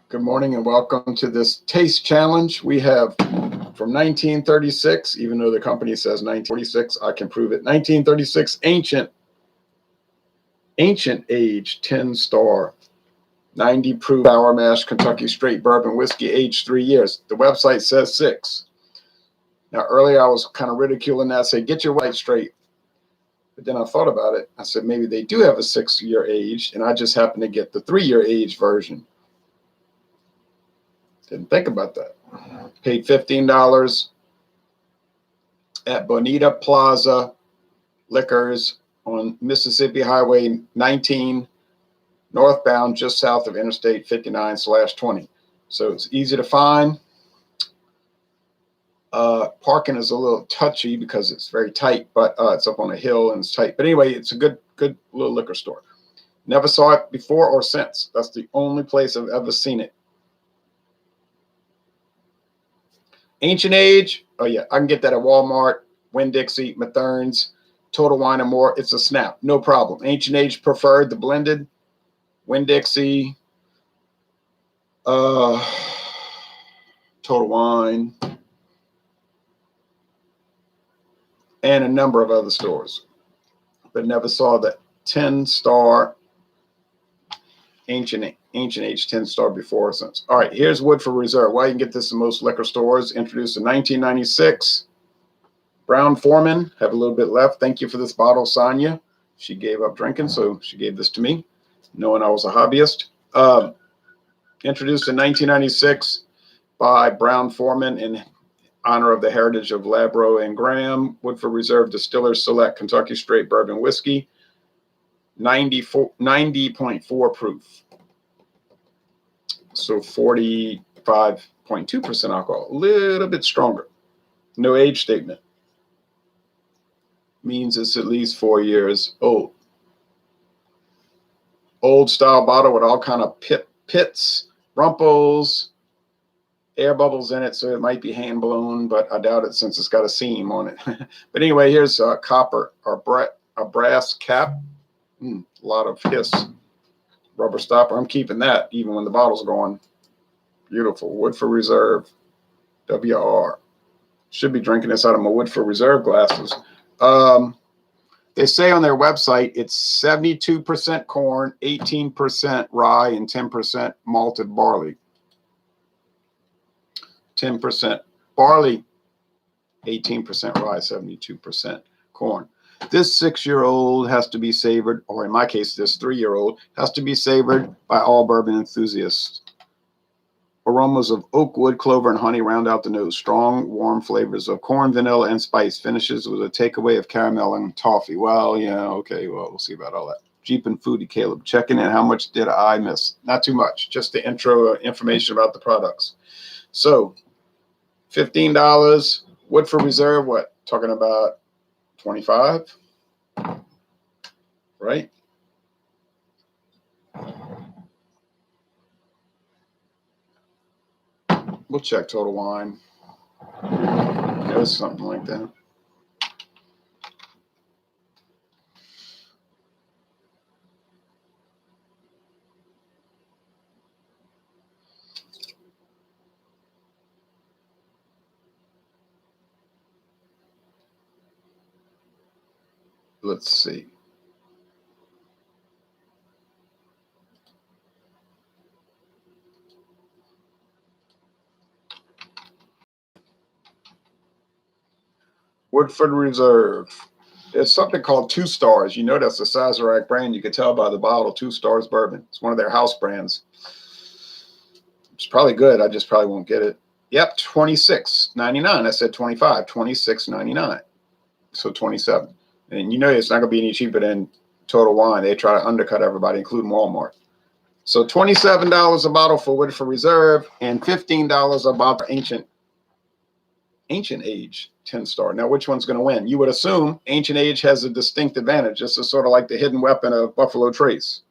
Good morning and welcome to this taste challenge. We have from 1936, even though the company says 1946, I can prove it. 1936 ancient age 10-star 90 proof sour mash Kentucky straight bourbon whiskey aged 3 years. The website says 6. Now earlier I was kind of ridiculing that, say get your white straight. But then I thought about it. I said maybe they do have a 6-year age and I just happen to get the 3-year age version. Didn't think about that. Paid $15 at Bonita Plaza Liquors on Mississippi Highway 19, northbound, just south of Interstate 59/20. So it's easy to find. Parking is a little touchy because it's very tight, but it's up on a hill and it's tight. But anyway, it's a good little liquor store. Never saw it before or since. That's the only place I've ever seen it. Ancient age, oh yeah, I can get that at Walmart, Winn-Dixie, Mathern's, Total Wine and More. It's a snap, no problem. Ancient age preferred, the blended, Winn-Dixie, Total Wine, and a number of other stores, but never saw the 10-star ancient age 10-star before or since. All right, here's Woodford Reserve. Why you can get this in most liquor stores. Introduced in 1996. Brown-Forman. Have a little bit left. Thank you for this bottle, Sonia. She gave up drinking, so she gave this to me, knowing I was a hobbyist. Introduced in 1996 by Brown-Forman in honor of the heritage of Labro and Graham. Woodford Reserve Distiller Select Kentucky Straight Bourbon Whiskey. 90.4 proof. So 45.2% alcohol, a little bit stronger. No age statement. Means it's at least 4 years old. Old style bottle with all kind of pits, rumples, air bubbles in it, so it might be hand blown, but I doubt it since it's got a seam on it. But anyway, here's a copper or a brass cap. A lot of hiss. Rubber stopper. I'm keeping that even when the bottle's going. Beautiful. Woodford Reserve. WR. Should be drinking this out of my Woodford Reserve glasses. They say on their website it's 72% corn, 18% rye, and 10% malted barley. 10% barley, 18% rye, 72% corn. This 6-year-old has to be savored, or in my case, this 3-year-old has to be savored by all bourbon enthusiasts. Aromas of oak wood, clover, and honey round out the nose. Strong, warm flavors of corn, vanilla, and spice. Finishes with a takeaway of caramel and toffee. Well, yeah, okay, well, we'll see about all that. Jeep and Foodie Caleb. Checking in. How much did I miss? Not too much. Just the intro information about the products. So, $15. Woodford Reserve, what? Talking about 25, right? We'll check Total Wine. It was something like that. Let's see. Woodford Reserve. There's something called 2 Stars. You know that's the Sazerac brand. You can tell by the bottle. 2 Stars bourbon. It's one of their house brands. It's probably good. I just probably won't get it. Yep, $26.99. I said 25. $26.99. So 27. And you know it's not going to be any cheaper than Total Wine. They try to undercut everybody, including Walmart. So $27 a bottle for Woodford Reserve and $15 a bottle for ancient age 10-star. Now, which one's going to win? You would assume ancient age has a distinct advantage. This is sort of like the hidden weapon of Buffalo Trace.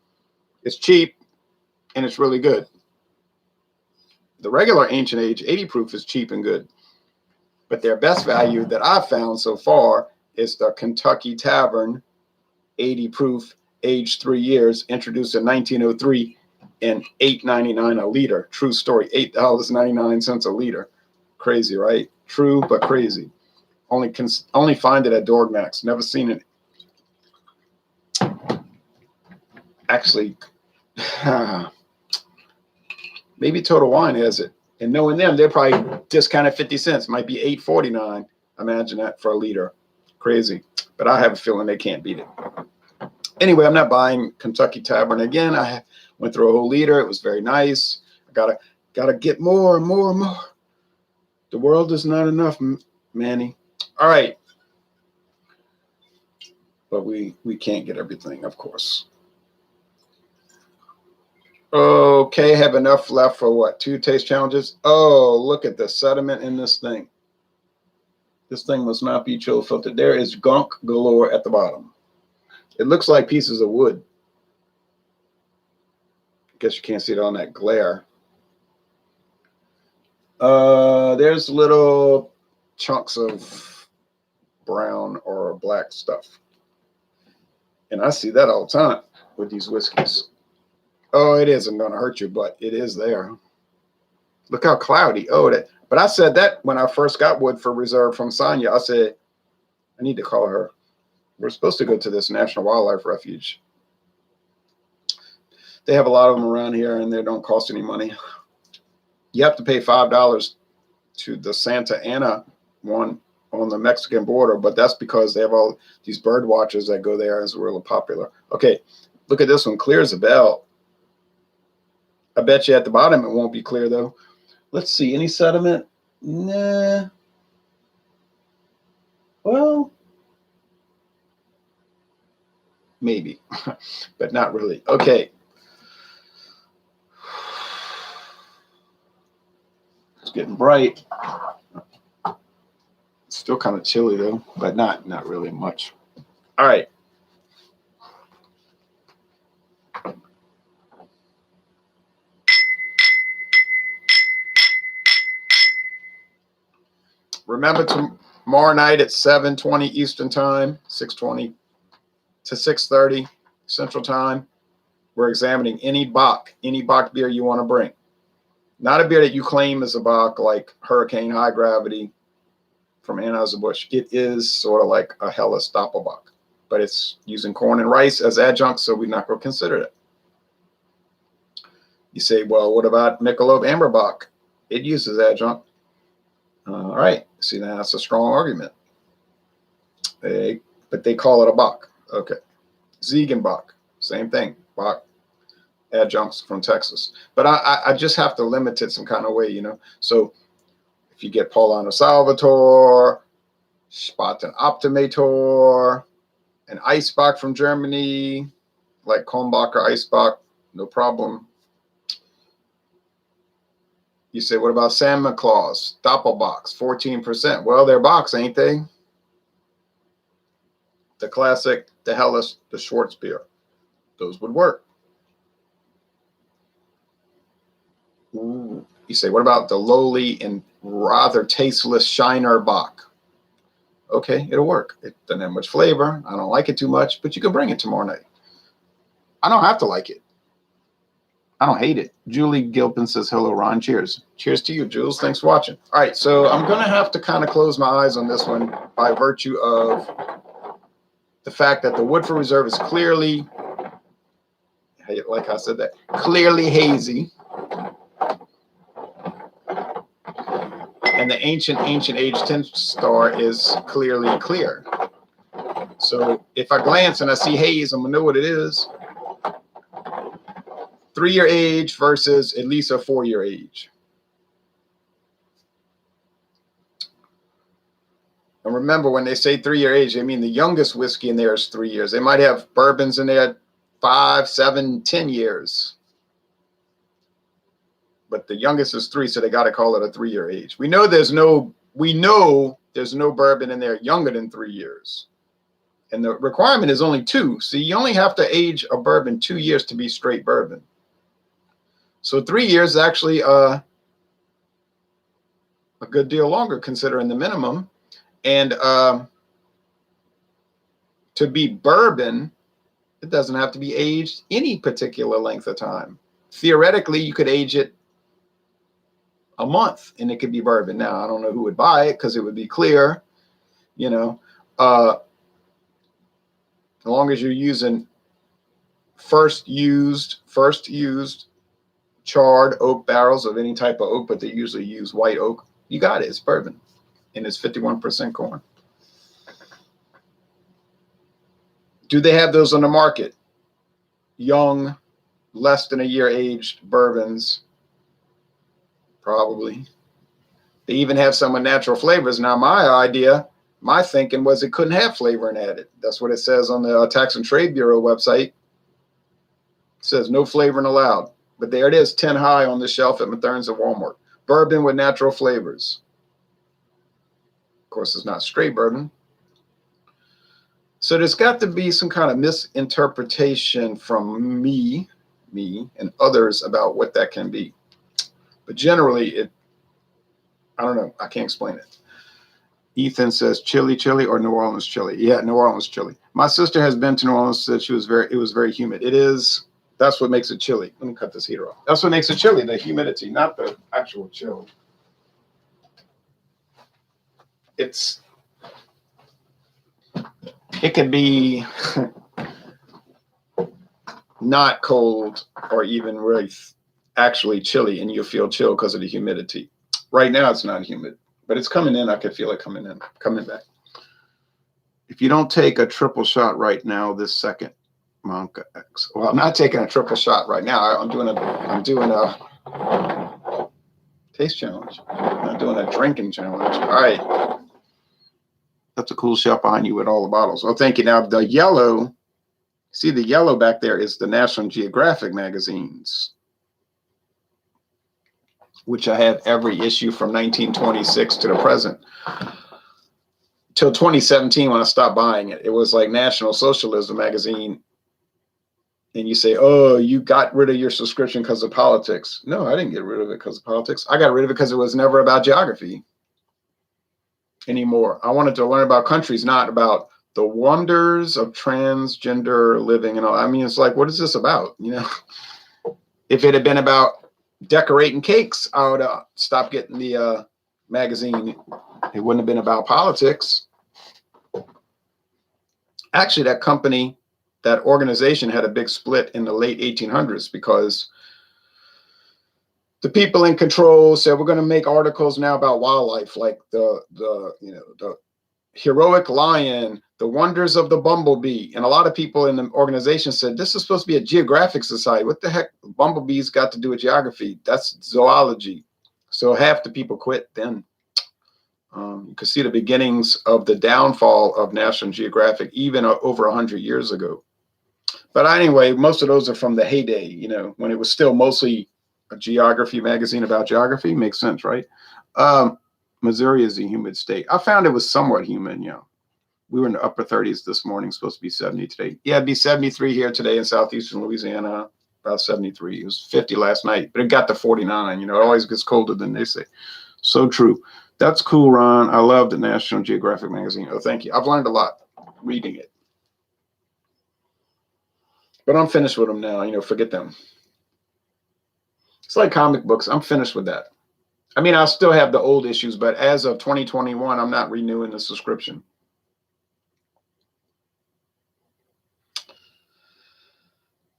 It's cheap and it's really good. The regular ancient age 80 proof is cheap and good. But their best value that I've found so far is the Kentucky Tavern 80 proof, aged 3 years, introduced in 1903. and $8.99 a liter. True story, $8.99 a liter. Crazy, right? True, but crazy. Only find it at Dorgmax. Never seen it. Actually, maybe Total Wine has it. And knowing them, they're probably discounted 50 cents. Might be $8.49. Imagine that for a liter. Crazy. But I have a feeling they can't beat it. Anyway, I'm not buying Kentucky Tavern again. I went through a whole liter. It was very nice. I gotta get more and more and more. The world is not enough, Manny. All right. But we can't get everything, of course. Okay, have enough left for what? 2 taste challenges? Oh, look at the sediment in this thing. This thing must not be chill filtered. There is gunk galore at the bottom. It looks like pieces of wood. I guess you can't see it on that glare. There's little chunks of brown or black stuff. And I see that all the time with these whiskeys. Oh, it isn't going to hurt your butt. It is there. Look how cloudy. Oh, that. But I said that when I first got Woodford Reserve from Sonia. I said, I need to call her. We're supposed to go to this National Wildlife Refuge. They have a lot of them around here, and they don't cost any money. You have to pay $5 to the Santa Ana one on the Mexican border, but that's because they have all these bird watchers that go there. It's really popular. Okay, look at this one. Clear as a bell. I bet you at the bottom it won't be clear, though. Let's see. Any sediment? Nah. Well, maybe, but not really. Okay. It's getting bright. It's still kind of chilly, though, but not really much. All right. Remember, tomorrow night at 7:20 Eastern Time, 6:20 to 6:30 Central Time, we're examining any Bock beer you want to bring. Not a beer that you claim is a Bock like Hurricane High Gravity from Anheuser-Busch. It is sort of like a Helles Doppelbock, but it's using corn and rice as adjuncts, so we're not going to consider it. You say, well, what about Michelob Amber Bock? It uses adjunct. All right. See, now that's a strong argument. But they call it a Bock. Okay. Ziegenbock, same thing. Bock, adjuncts from Texas. But I just have to limit it some kind of way, you know. So if you get Paulaner Salvatore, Spaten Optimator, an Eisbock from Germany, like Kolmbacher Eisbock, no problem. You say, what about Santa Claus, Doppelbocks, 14%? Well, they're Bocks, ain't they? The classic, the Helles, the Schwarzbier. Those would work. Ooh. You say, what about the lowly and rather tasteless Shiner Bock? Okay, it'll work. It doesn't have much flavor. I don't like it too much, but you can bring it tomorrow night. I don't have to like it. I don't hate it. Julie Gilpin says, hello, Ron. Cheers. Cheers to you, Jules. Thanks for watching. All right, so I'm going to have to kind of close my eyes on this one by virtue of the fact that the Woodford Reserve is clearly, like I said, that clearly hazy. And the ancient age 10 star is clearly clear. So if I glance and I see haze, I'm going to know what it is. 3-year age versus at least a 4-year age. And remember, when they say 3-year age, they mean the youngest whiskey in there is 3 years. They might have bourbons in there 5, 7, 10 years. But the youngest is 3, so they got to call it a 3-year age. We know there's no bourbon in there younger than 3 years. And the requirement is only 2. So you only have to age a bourbon 2 years to be straight bourbon. So 3 years is actually a good deal longer considering the minimum. And to be bourbon, it doesn't have to be aged any particular length of time. theoretically, you could age it a month and it could be bourbon. Now, I don't know who would buy it because it would be clear, you know, as long as you're using first used charred oak barrels of any type of oak, but they usually use white oak. You got it. It's bourbon, and it's 51% corn. Do they have those on the market? Young, less than a year aged bourbons, probably. They even have some with natural flavors. Now, my thinking was it couldn't have flavoring added. That's what it says on the Tax and Trade Bureau website. It says no flavoring allowed. But there it is, 10 high on the shelf at Mathern's and Walmart. Bourbon with natural flavors. Of course, it's not straight bourbon. So there's got to be some kind of misinterpretation from me and others about what that can be. But generally, I don't know. I can't explain it. Ethan says chili or New Orleans chili. Yeah, New Orleans chili. My sister has been to New Orleans, said it was very humid. It is. That's what makes it chilly. Let me cut this heater off. That's what makes it chilly, the humidity, not the actual chill. It could be not cold or even really actually chilly, and you'll feel chill because of the humidity. Right now, it's not humid, but it's coming in. I can feel it coming back. If you don't take a triple shot right now, this second, Monka X. Well, I'm not taking a triple shot right now. I'm doing a taste challenge. I'm not doing a drinking challenge. All right. That's a cool shelf behind you with all the bottles. Oh, thank you. Now, the yellow, see the yellow back there is the National Geographic magazines, which I have every issue from 1926 to the present. Till 2017 when I stopped buying it. It was like National Socialism magazine. And you say, oh, you got rid of your subscription because of politics. No, I didn't get rid of it because of politics. I got rid of it because it was never about geography anymore. I wanted to learn about countries, not about the wonders of transgender living and all. I mean, it's like, what is this about? You know, if it had been about decorating cakes, I would stop getting the magazine. It wouldn't have been about politics. Actually, that organization had a big split in the late 1800s because the people in control said, we're going to make articles now about wildlife, like the heroic lion, the wonders of the bumblebee. And a lot of people in the organization said, this is supposed to be a geographic society. What the heck? Bumblebees got to do with geography. That's zoology. So half the people quit then. You could see the beginnings of the downfall of National Geographic even over 100 years ago. But anyway, most of those are from the heyday, you know, when it was still mostly a geography magazine about geography. Makes sense, right? Missouri is a humid state. I found it was somewhat humid, you know. We were in the upper 30s this morning, supposed to be 70 today. Yeah, it'd be 73 here today in southeastern Louisiana, about 73. It was 50 last night, but it got to 49. You know, it always gets colder than they say. So true. That's cool, Ron. I love the National Geographic magazine. Oh, thank you. I've learned a lot reading it. But I'm finished with them now. You know, forget them. It's like comic books. I'm finished with that. I mean, I'll still have the old issues, but as of 2021, I'm not renewing the subscription.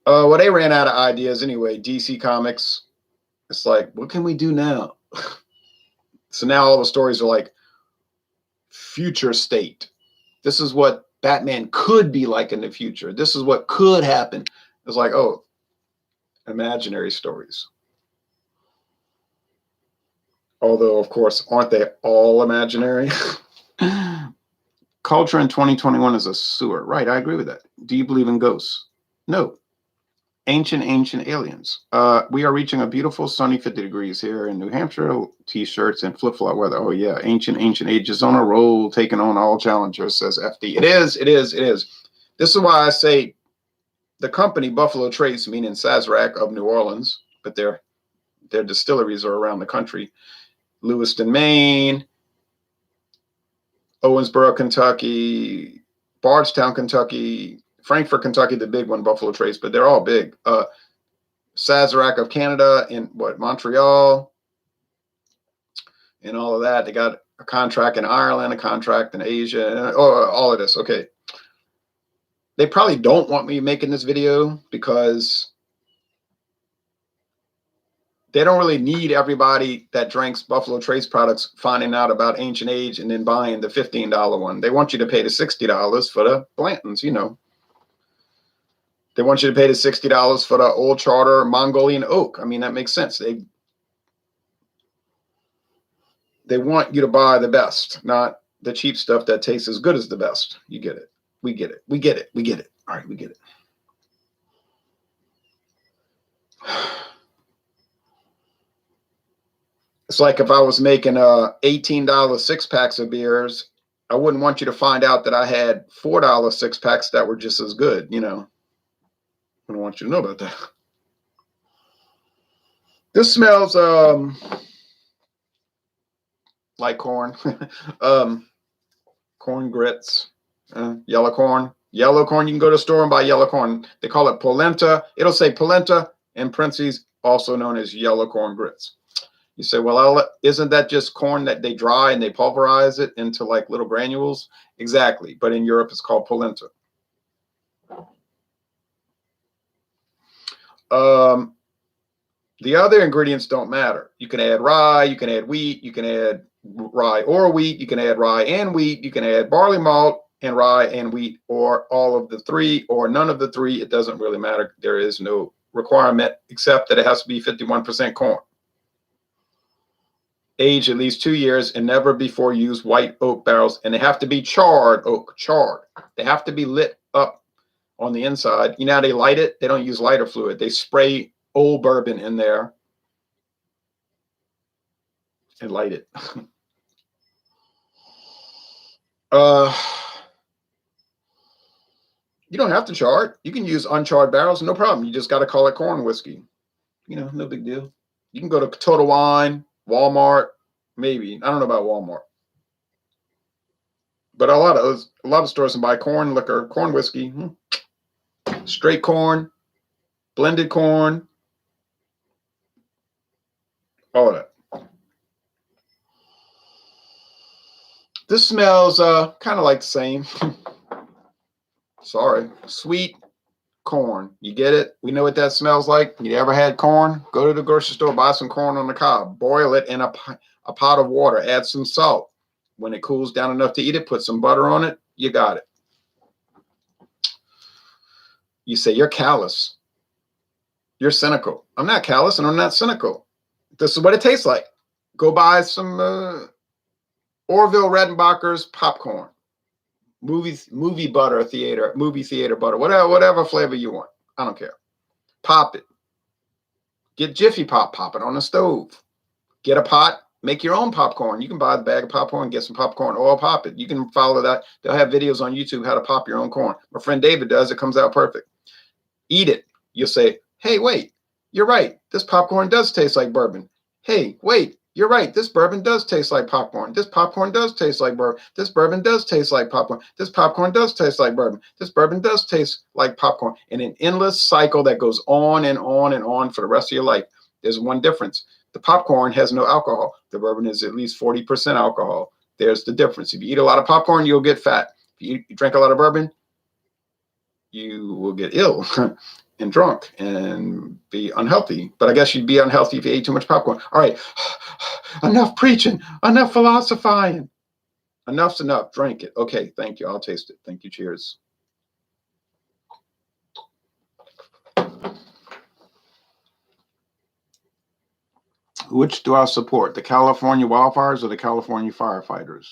Well, they ran out of ideas anyway. DC Comics. It's like, what can we do now? So now all the stories are like future state. This is what Batman could be like in the future. This is what could happen. It's like, oh, imaginary stories. Although, of course, aren't they all imaginary? Culture in 2021 is a sewer. Right, I agree with that. Do you believe in ghosts? No. Ancient aliens. We are reaching a beautiful sunny 50 degrees here in New Hampshire. T-shirts and flip-flop weather. Oh, yeah. Ancient ages on a roll, taking on all challengers, says FD. It is. This is why I say the company Buffalo Trace, meaning Sazerac of New Orleans, but their distilleries are around the country. Lewiston, Maine, Owensboro, Kentucky, Bardstown, Kentucky, Frankfort, Kentucky, the big one, Buffalo Trace, but they're all big. Sazerac of Canada in what, Montreal, and all of that. They got a contract in Ireland, a contract in Asia, all of this. Okay. They probably don't want me making this video because they don't really need everybody that drinks Buffalo Trace products finding out about Ancient Age and then buying the $15 one. They want you to pay the $60 for the Blantons, you know. They want you to pay the $60 for the Old Charter Mongolian Oak. I mean, that makes sense. They want you to buy the best, not the cheap stuff that tastes as good as the best. You get it. We get it. We get it. We get it. All right, we get it. It's like if I was making $18 six-packs of beers, I wouldn't want you to find out that I had $4 six-packs that were just as good, you know. I don't want you to know about that. This smells like corn. Corn grits, yellow corn. Yellow corn, you can go to the store and buy yellow corn. They call it polenta. It'll say polenta in parentheses, also known as yellow corn grits. You say, well, isn't that just corn that they dry and they pulverize it into like little granules? Exactly. But in Europe, it's called polenta. The other ingredients don't matter. You can add rye, you can add wheat, you can add rye or wheat, you can add rye and wheat, you can add barley malt and rye and wheat, or all of the three, or none of the three. It doesn't really matter. There is no requirement except that it has to be 51% corn. Aged at least 2 years and never before use white oak barrels, and they have to be charred oak, charred. They have to be lit up on the inside. You know how they light it? They don't use lighter fluid. They spray old bourbon in there and light it. You don't have to char it. You can use uncharred barrels, no problem. You just got to call it corn whiskey. You know, no big deal. You can go to Total Wine, Walmart, maybe. I don't know about Walmart. But a lot of stores can buy corn liquor, corn whiskey, straight corn, blended corn, all of that. This smells kind of like the same. Sorry. Sweet corn. You get it? We know what that smells like. You ever had corn? Go to the grocery store, buy some corn on the cob. Boil it in a pot of water. Add some salt. When it cools down enough to eat it, put some butter on it. You got it. You say, you're callous. You're cynical. I'm not callous and I'm not cynical. This is what it tastes like. Go buy some Orville Redenbacher's popcorn. Movie theater butter, whatever flavor you want. I don't care. Pop it. Get Jiffy Pop, pop it on the stove. Get a pot, make your own popcorn. You can buy the bag of popcorn, get some popcorn oil, pop it. You can follow that. They'll have videos on YouTube how to pop your own corn. My friend David does. It comes out perfect. Eat it. You'll say, hey, wait, you're right. This popcorn does taste like bourbon. Hey, wait. You're right. This bourbon does taste like popcorn. This popcorn does taste like bourbon. This bourbon does taste like popcorn. This popcorn does taste like bourbon. This bourbon does taste like popcorn. And an endless cycle that goes on and on and on for the rest of your life. There's one difference. The popcorn has no alcohol. The bourbon is at least 40% alcohol. There's the difference. If you eat a lot of popcorn, you'll get fat. If you drink a lot of bourbon, you will get ill and drunk and be unhealthy. But I guess you'd be unhealthy if you ate too much popcorn. All right, enough preaching, enough philosophizing. Enough's enough. Drink it. Okay, thank you. I'll taste it. Thank you. Cheers. Which do I support? The California wildfires or the California firefighters?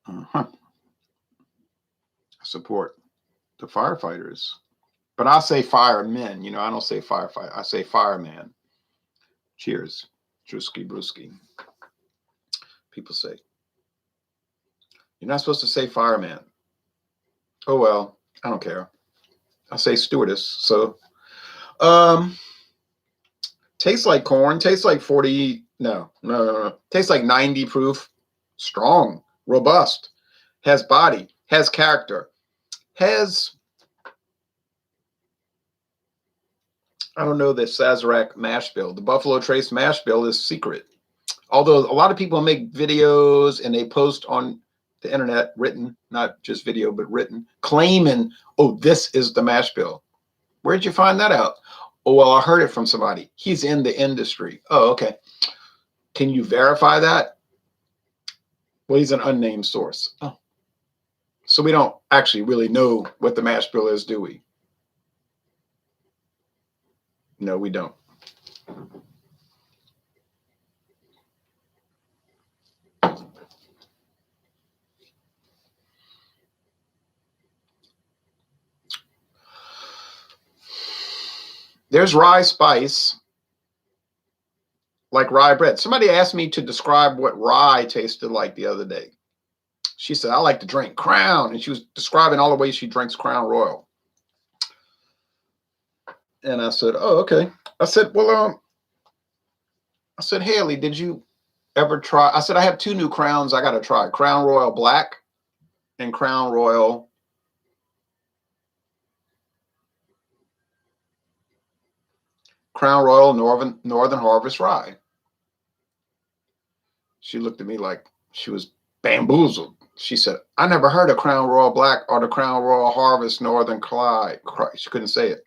I support the firefighters. But I say firemen, you know, I don't say firefighter. I say fireman. Cheers. Drewski brewski. People say. You're not supposed to say fireman. Oh, well, I don't care. I say stewardess. So, tastes like corn. Tastes like 40. No. Tastes like 90 proof. Strong. Robust. Has body. Has character. Has I don't know the Sazerac mash bill. The Buffalo Trace mash bill is secret. Although a lot of people make videos and they post on the internet, written, not just video, but written, claiming, oh, this is the mash bill. Where'd you find that out? Oh, well, I heard it from somebody. He's in the industry. Oh, okay. Can you verify that? Well, he's an unnamed source. Oh. So we don't actually really know what the mash bill is, do we? No, we don't. There's rye spice, like rye bread. Somebody asked me to describe what rye tasted like the other day. She said, I like to drink Crown. And she was describing all the ways she drinks Crown Royal. And I said, oh, okay. I said, well, I said, Haley, did you ever try? I said, I have 2 new Crowns I got to try. Crown Royal Black and Crown Royal Northern Harvest Rye. She looked at me like she was bamboozled. She said, I never heard of Crown Royal Black or the Crown Royal Harvest Northern Clyde. She couldn't say it.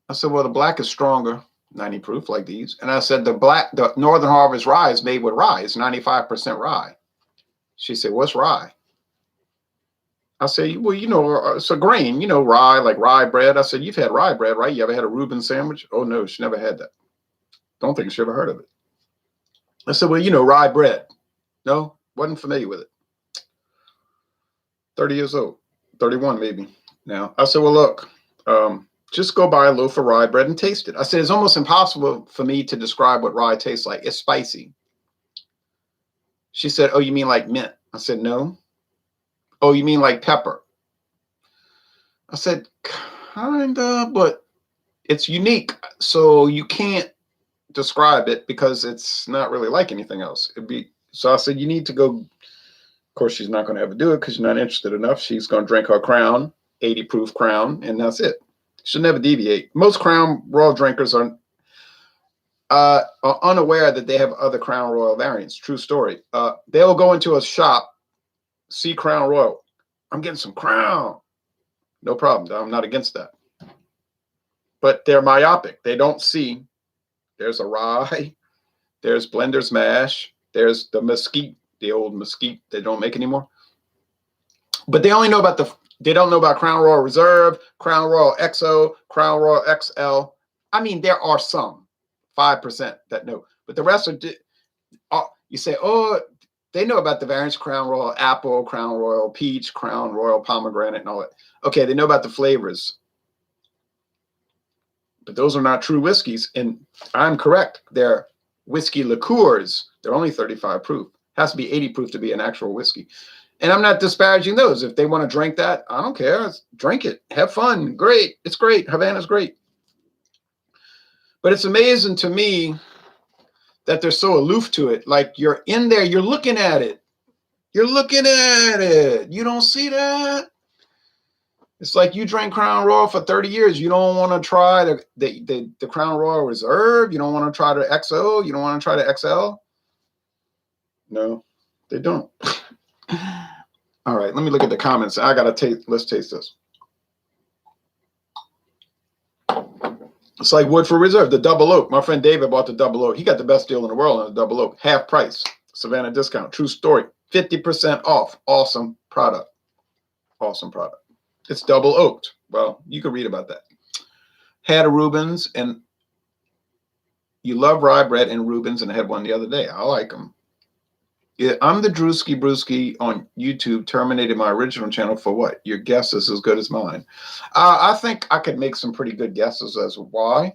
I said, well, the black is stronger, 90 proof like these. And I said, the Northern Harvest Rye is made with rye. It's 95% rye. She said, what's rye? I said, well, you know, it's a grain, you know, rye, like rye bread. I said, you've had rye bread, right? You ever had a Reuben sandwich? Oh, no, she never had that. Don't think she ever heard of it. I said, well, you know, rye bread. No, wasn't familiar with it. 30 years old, 31 maybe now. I said, well, look, just go buy a loaf of rye bread and taste it. I said, it's almost impossible for me to describe what rye tastes like. It's spicy. She said, oh, you mean like mint? I said, no. Oh, you mean like pepper? I said, kinda, but it's unique. So you can't describe it because it's not really like anything else. So I said, you need to go. Of course, she's not going to ever do it because she's not interested enough. She's going to drink her Crown, 80 proof Crown, and that's it. She'll never deviate. Most Crown Royal drinkers are unaware that they have other Crown Royal variants. True story. They'll go into a shop, see Crown Royal. I'm getting some Crown. No problem. I'm not against that. But they're myopic. They don't see. There's a rye. There's Blender's Mash. There's the Mesquite, the old Mesquite they don't make anymore. But they only know about they don't know about Crown Royal Reserve, Crown Royal XO, Crown Royal XL. I mean, there are some, 5% that know. But the rest are, you say, oh, they know about the variants, Crown Royal Apple, Crown Royal Peach, Crown Royal Pomegranate, and all that. Okay, they know about the flavors. But those are not true whiskeys. And I'm correct. They're whiskey liqueurs. They're only 35 proof. Has to be 80 proof to be an actual whiskey. And I'm not disparaging those. If they want to drink that, I don't care. Drink it. Have fun. Great. It's great. Havana's great. But it's amazing to me that they're so aloof to it. Like you're in there, you're looking at it. You're looking at it. You don't see that? It's like you drank Crown Royal for 30 years. You don't want to try the Crown Royal Reserve. You don't want to try the XO. You don't want to try the XL. No, they don't. All right, let me look at the comments. I got to taste. Let's taste this. It's like Woodford Reserve, the double oak. My friend David bought the double oak. He got the best deal in the world on the double oak. Half price. Savannah discount. True story. 50% off. Awesome product. Awesome product. It's double oaked. Well, you can read about that. Had a Reuben's, and you love rye bread and Reuben's, and I had one the other day. I like them. Yeah, I'm the Drewski Brewski on YouTube. Terminated my original channel for what? Your guess is as good as mine. I think I could make some pretty good guesses as to why.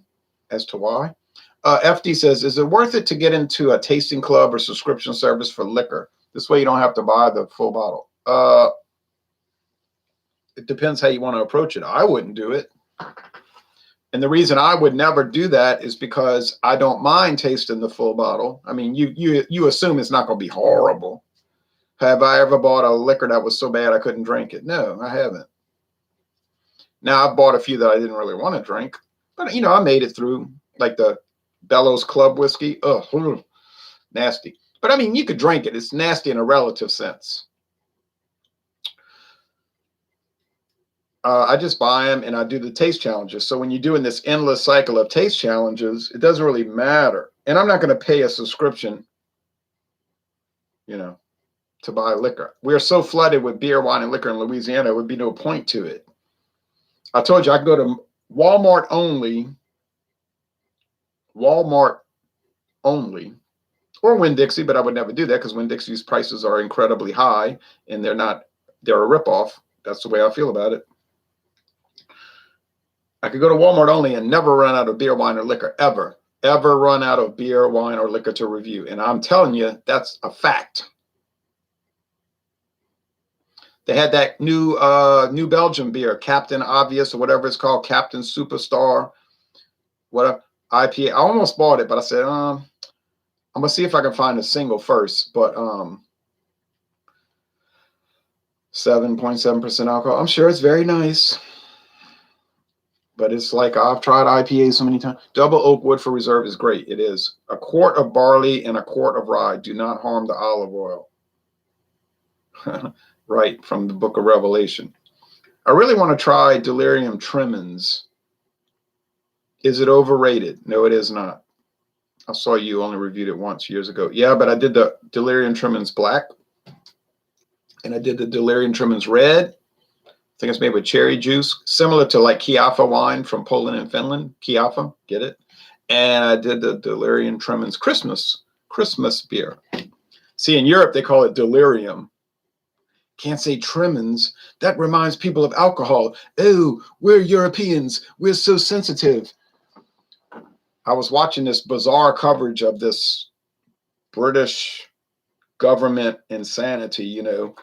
FD says, is it worth it to get into a tasting club or subscription service for liquor? This way you don't have to buy the full bottle. It depends how you want to approach it. I wouldn't do it. And the reason I would never do that is because I don't mind tasting the full bottle. I mean, you assume it's not going to be horrible. Have I ever bought a liquor that was so bad I couldn't drink it? No, I haven't. Now, I bought a few that I didn't really want to drink, but, you know, I made it through, like the Bellows Club whiskey. Ugh, nasty. But, I mean, you could drink it. It's nasty in a relative sense. I just buy them and I do the taste challenges. So when you're doing this endless cycle of taste challenges, it doesn't really matter. And I'm not going to pay a subscription, you know, to buy liquor. We're so flooded with beer, wine, and liquor in Louisiana, it would be no point to it. I told you I could go to Walmart only, or Winn-Dixie, but I would never do that because Winn-Dixie's prices are incredibly high and they're a ripoff. That's the way I feel about it. I could go to Walmart only and never run out of beer, wine, or liquor, ever run out of beer, wine, or liquor to review. And I'm telling you, that's a fact. They had that new Belgian beer, Captain Obvious or whatever it's called, Captain Superstar, whatever, IPA. I almost bought it, but I said, I'm going to see if I can find a single first. But 7.7% alcohol. I'm sure it's very nice. But it's like I've tried IPA so many times. Double Oak Woodford Reserve is great. It is. A quart of barley and a quart of rye do not harm the olive oil. Right, from the book of Revelation. I really want to try Delirium Tremens. Is it overrated? No, it is not. I saw you only reviewed it once years ago. Yeah, but I did the Delirium Tremens Black. And I did the Delirium Tremens Red. I think it's made with cherry juice, similar to like Kiafa wine from Poland and Finland. Kiafa, get it? And I did the Delirium Tremens Christmas beer. See, in Europe, they call it delirium. Can't say tremens. That reminds people of alcohol. Oh, we're Europeans. We're so sensitive. I was watching this bizarre coverage of this British government insanity, you know.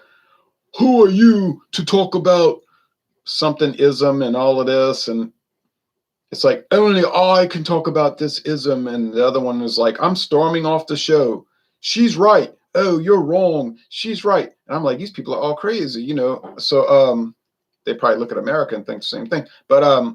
Who are you to talk about something ism and all of this? And it's like, only I can talk about this ism. And the other one is like, I'm storming off the show. She's right. Oh, you're wrong. She's right. And I'm like, these people are all crazy, you know. So they probably look at America and think the same thing. But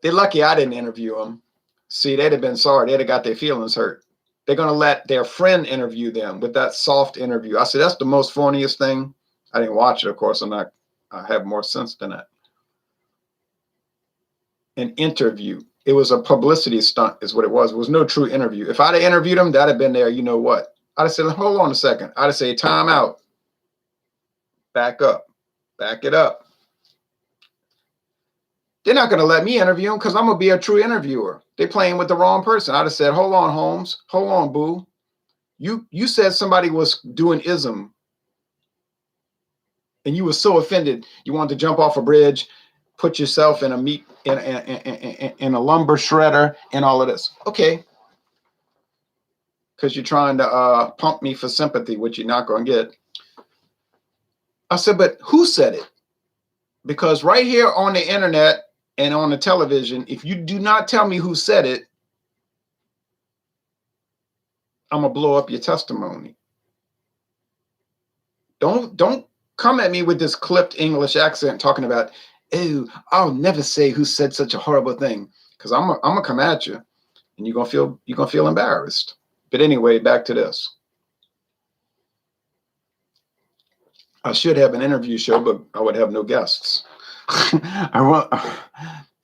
they're lucky I didn't interview them. See, they'd have been sorry. They'd have got their feelings hurt. They're going to let their friend interview them with that soft interview. I said, that's the most phoniest thing. I didn't watch it, of course. I have more sense than that. An interview. It was a publicity stunt is what it was. It was no true interview. If I'd have interviewed them, that'd have been there. You know what? I'd have said, hold on a second. I'd have said, time out. Back up. Back it up. They're not going to let me interview them because I'm going to be a true interviewer. They're playing with the wrong person. I'd have said, hold on, Holmes. Hold on, boo. You said somebody was doing ism. And you were so offended. You wanted to jump off a bridge, put yourself in a in a lumber shredder and all of this. Okay. Because you're trying to pump me for sympathy, which you're not going to get. I said, but who said it? Because right here on the internet and on the television, if you do not tell me who said it, I'm going to blow up your testimony. Don't come at me with this clipped English accent talking about, oh, I'll never say who said such a horrible thing. Because I'm gonna come at you and you're gonna feel embarrassed. But anyway, back to this. I should have an interview show, but I would have no guests.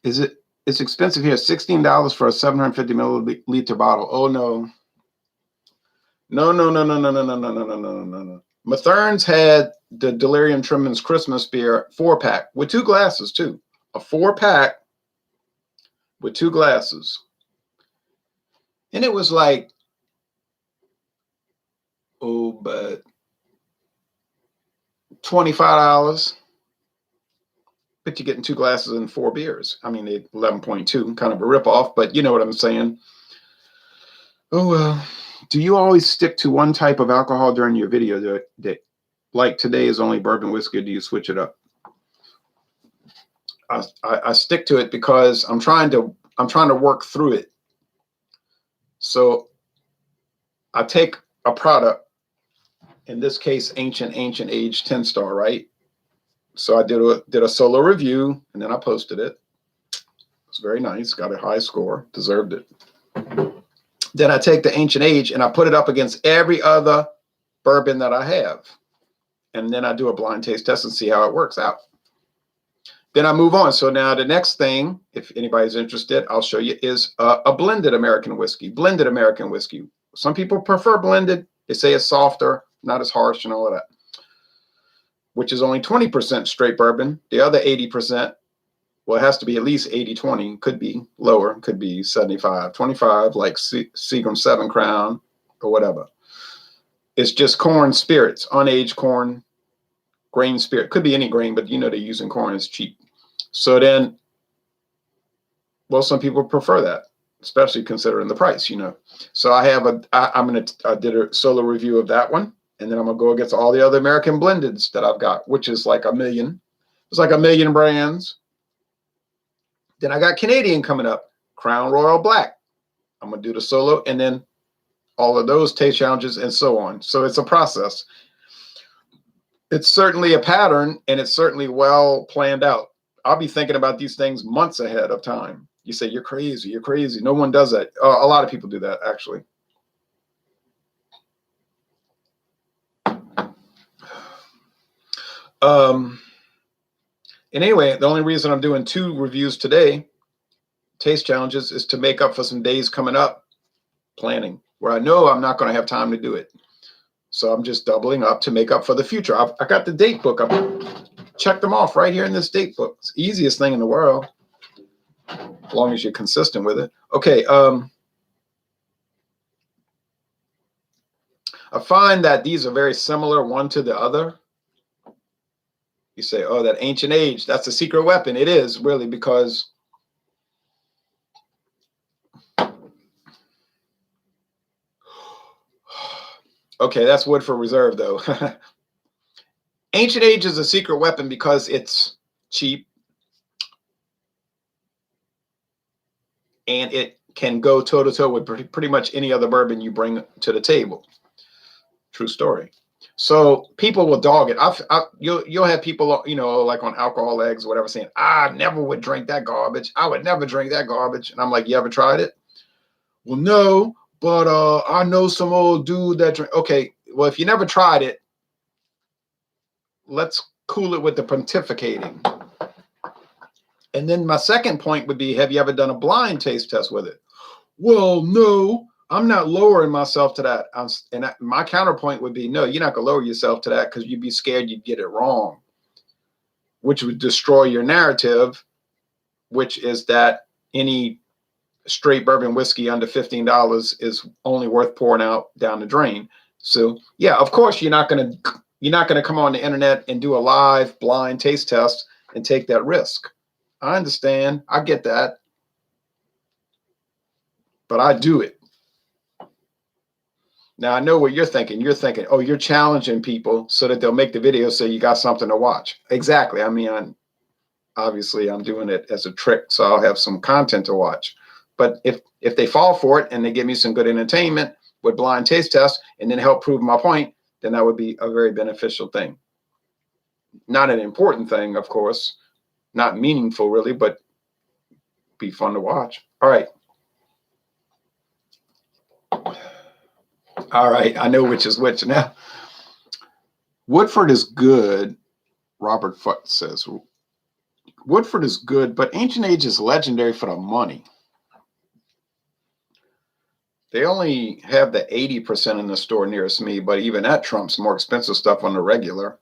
It's expensive here. $16 for a 750 milliliter bottle. Oh no. No. Mathern's had the Delirium Tremens Christmas beer 4-pack with 2 glasses too. A 4-pack with 2 glasses. And it was like, but $25. But you're getting 2 glasses and 4 beers. I mean, 11.2, kind of a ripoff, but you know what I'm saying. Oh, well. Do you always stick to one type of alcohol during your video? Like today is only bourbon whiskey, or do you switch it up? I stick to it because I'm trying to work through it. So I take a product, in this case, ancient age 10 star, right? So I did a solo review, and then I posted it. It's very nice. Got a high score. Deserved it. Then I take the Ancient Age and I put it up against every other bourbon that I have. And then I do a blind taste test and see how it works out. Then I move on. So now the next thing, if anybody's interested, I'll show you, is a blended American whiskey. Blended American whiskey. Some people prefer blended. They say it's softer, not as harsh and all of that, which is only 20% straight bourbon. The other 80%, well, it has to be at least 80-20. Could be lower. Could be 75-25, like Seagram 7 Crown or whatever. It's just corn spirits, unaged corn, grain spirit. Could be any grain, but you know they're using corn. It's cheap. So then, well, some people prefer that, especially considering the price, you know. So I have I did a solo review of that one, and then I'm gonna go against all the other American blendeds that I've got, which is like 1 million. It's like 1 million brands. Then I got Canadian coming up, Crown Royal Black. I'm gonna do the solo, and then all of those taste challenges and so on. So it's a process. It's certainly a pattern, and it's certainly well planned out. I'll be thinking about these things months ahead of time. You say, you're crazy, you're crazy. No one does that. A lot of people do that, actually. And anyway, the only reason I'm doing 2 reviews today, taste challenges, is to make up for some days coming up, planning, where I know I'm not going to have time to do it. So I'm just doubling up to make up for the future. I got the date book. I've checked them off right here in this date book. It's the easiest thing in the world, as long as you're consistent with it. Okay. I find that these are very similar one to the other. You say, oh, that Ancient Age, that's a secret weapon. It is really, because okay, that's Woodford Reserve, though. Ancient Age is a secret weapon because it's cheap and it can go toe-to-toe with pretty much any other bourbon you bring to the table. True story. So people will dog it. You'll have people, you know, like on Alcohol Eggs or whatever, saying, I never would drink that garbage. I would never drink that garbage. And I'm like, you ever tried it? Well, no, but I know some old dude that drink. Okay, well, if you never tried it, let's cool it with the pontificating. And then my second point would be, have you ever done a blind taste test with it? Well, no, I'm not lowering myself to that. My counterpoint would be, no, you're not going to lower yourself to that, because you'd be scared you'd get it wrong, which would destroy your narrative, which is that any straight bourbon whiskey under $15 is only worth pouring out down the drain. So yeah, of course you're not going to come on the internet and do a live blind taste test and take that risk. I understand. I get that. But I do it. Now I know what you're thinking. You're thinking, oh, you're challenging people so that they'll make the video so you got something to watch. Exactly. I mean, obviously I'm doing it as a trick, so I'll have some content to watch. But if they fall for it and they give me some good entertainment with blind taste tests and then help prove my point, then that would be a very beneficial thing. Not an important thing, of course, not meaningful really, but be fun to watch. All right. All right, I know which is which now. Woodford is good, Robert Foote says. Woodford is good, but Ancient Age is legendary for the money. They only have the 80% in the store nearest me, but even that trumps more expensive stuff on the regular.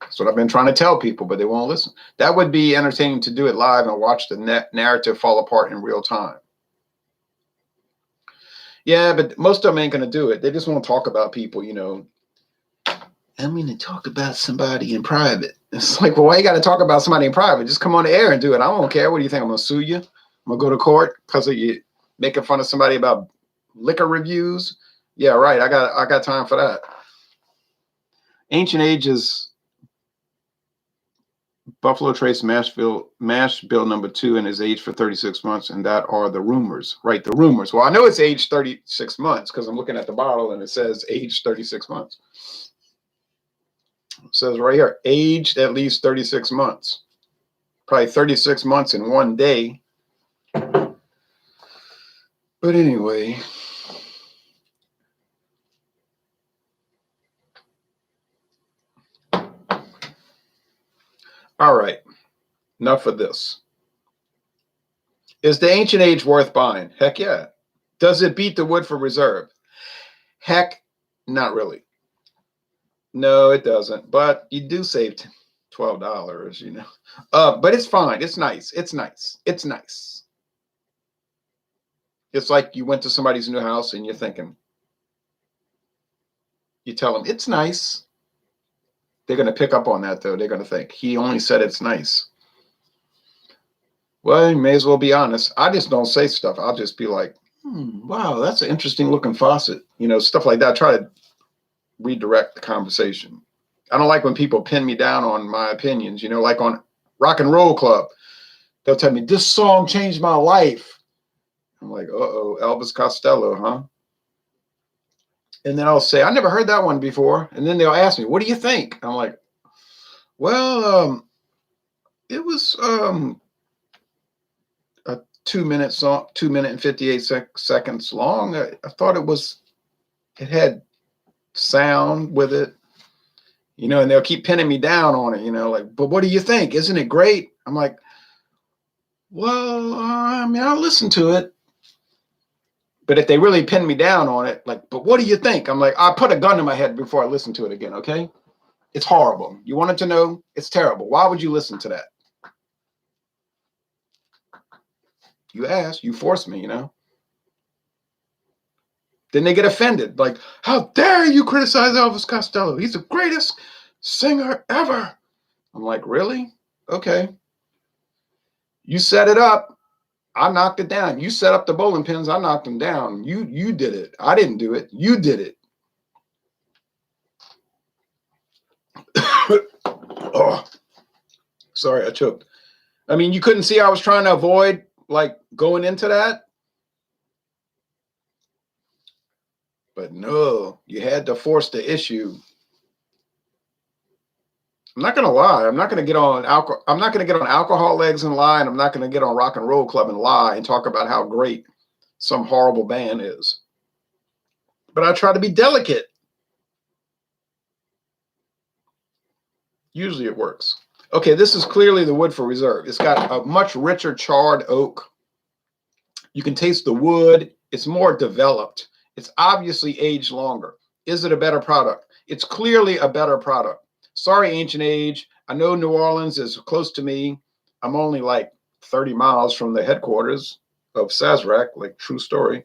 That's what I've been trying to tell people, but they won't listen. That would be entertaining to do it live and watch the narrative fall apart in real time. Yeah, but most of them ain't going to do it. They just want to talk about people, you know. I'm going to talk about somebody in private. It's like, well, why you got to talk about somebody in private? Just come on the air and do it. I don't care. What do you think? I'm going to sue you? I'm going to go to court because of you making fun of somebody about liquor reviews? Yeah, right. I got time for that. Ancient Age is Buffalo Trace mash bill number 2 and is aged for 36 months, and that are the rumors. Right, the rumors. Well, I know it's aged 36 months because I'm looking at the bottle and it says aged 36 months. It says right here, aged at least 36 months. Probably 36 months in one day. But anyway. All right. Enough of this. Is the Ancient Age worth buying? Heck yeah. Does it beat the Woodford Reserve? Heck, not really. No, it doesn't. But you do save $12, you know. But it's fine. It's nice. It's nice. It's nice. It's like you went to somebody's new house and you're thinking, you tell them it's nice. They're going to pick up on that, though. They're going to think he only said it's nice. Well, you may as well be honest. I just don't say stuff. I'll just be like, wow, that's an interesting looking faucet. You know, stuff like that. I try to redirect the conversation. I don't like when people pin me down on my opinions, you know, like on Rock and Roll Club. They'll tell me, this song changed my life. I'm like, uh-oh, Elvis Costello, huh? And then I'll say, I never heard that one before. And then they'll ask me, what do you think? I'm like, well, it was a 2-minute song, 2 minute and 58 seconds long. I thought it had sound with it, you know, and they'll keep pinning me down on it, you know, like, but what do you think? Isn't it great? I'm like, well, I mean, I'll listen to it. But if they really pin me down on it, like, but what do you think? I'm like, I put a gun in my head before I listen to it again, okay? It's horrible. You wanted to know? It's terrible. Why would you listen to that? You asked, you forced me, you know? Then they get offended. Like, how dare you criticize Elvis Costello? He's the greatest singer ever. I'm like, really? Okay. You set it up. I knocked it down. You set up the bowling pins. I knocked them down. You did it. I didn't do it. You did it. Oh, sorry, I choked. I mean, you couldn't see I was trying to avoid like going into that. But no, you had to force the issue. I'm not gonna lie. I'm not gonna get on alcohol. I'm not gonna get on alcohol legs and lie, and I'm not gonna get on Rock and Roll Club and lie and talk about how great some horrible band is. But I try to be delicate. Usually it works. Okay, this is clearly the Woodford Reserve. It's got a much richer charred oak. You can taste the wood. It's more developed. It's obviously aged longer. Is it a better product? It's clearly a better product. Sorry, Ancient Age. I know New Orleans is close to me. I'm only like 30 miles from the headquarters of Sazerac, like true story.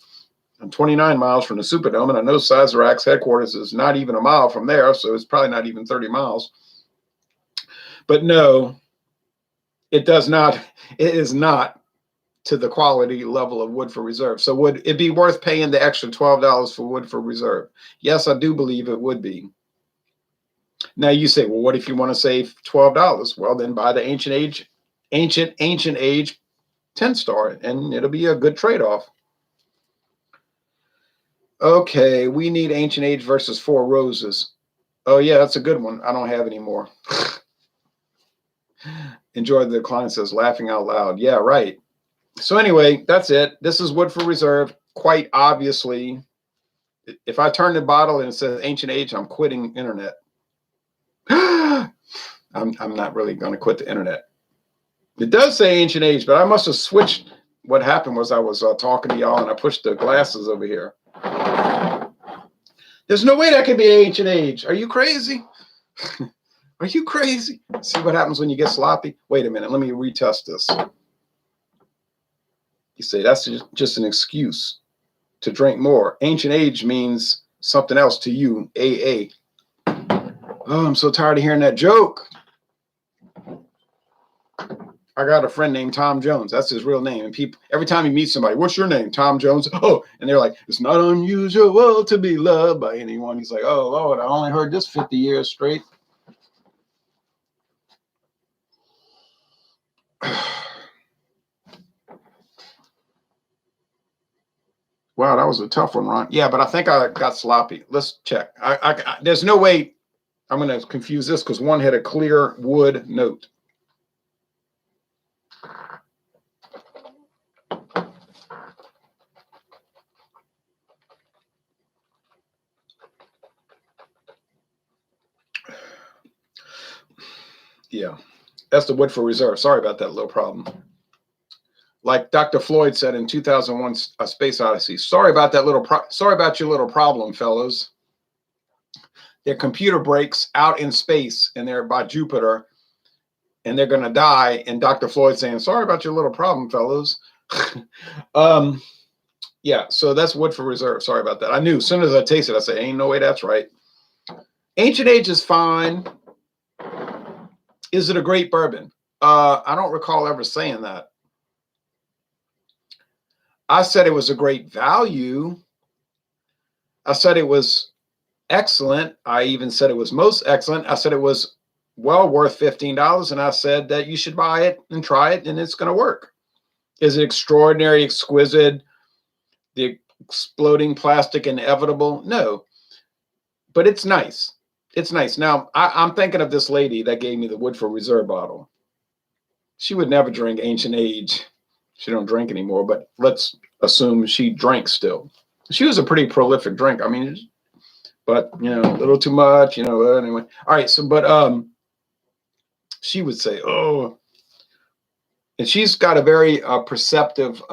I'm 29 miles from the Superdome, and I know Sazerac's headquarters is not even a mile from there, so it's probably not even 30 miles. But no, it does not. It is not to the quality level of Woodford Reserve. So would it be worth paying the extra $12 for Woodford Reserve? Yes, I do believe it would be. Now you say, well, what if you want to save $12? Well, then buy the Ancient Age 10-star, and it'll be a good trade-off. Okay, we need Ancient Age versus Four Roses. Oh yeah, that's a good one. I don't have any more. Enjoy the client says, laughing out loud. Yeah, right. So anyway, that's it. This is Woodford Reserve. Quite obviously, if I turn the bottle and it says Ancient Age, I'm quitting internet. I'm not really going to quit the internet. It does say Ancient Age, but I must have switched. What happened was I was talking to y'all and I pushed the glasses over here. There's no way that could be Ancient Age. Are you crazy? Are you crazy? See what happens when you get sloppy? Wait a minute. Let me retest this. You say that's just an excuse to drink more. Ancient Age means something else to you, AA. Oh, I'm so tired of hearing that joke. I got a friend named Tom Jones. That's his real name. And people, every time you meet somebody, what's your name? Tom Jones. Oh, and they're like, it's not unusual to be loved by anyone. He's like, oh, Lord, I only heard this 50 years straight. Wow, that was a tough one, Ron. Yeah, but I think I got sloppy. Let's check. There's no way. I'm going to confuse this because one had a clear wood note. Yeah, that's the Woodford Reserve. Sorry about that little problem. Like Dr. Floyd said in 2001, A Space Odyssey. Sorry about that little. Sorry about your little problem, fellows. Their computer breaks out in space, and they're by Jupiter, and they're going to die. And Dr. Floyd saying, "Sorry about your little problem, fellows." Yeah. So that's Woodford Reserve. Sorry about that. I knew as soon as I tasted it, I said, "Ain't no way that's right." Ancient Age is fine. Is it a great bourbon? I don't recall ever saying that. I said it was a great value. I said it was excellent. I even said it was most excellent. I said it was well worth $15, and I said that you should buy it and try it, and it's going to work. Is it extraordinary, exquisite, the exploding plastic inevitable? No, but it's nice. It's nice. Now, I'm thinking of this lady that gave me the Woodford Reserve bottle. She would never drink Ancient Age. She don't drink anymore, but let's assume she drank still. She was a pretty prolific drinker. I mean, but, you know, a little too much, you know, anyway. All right, so, but she would say, oh, and she's got a very perceptive,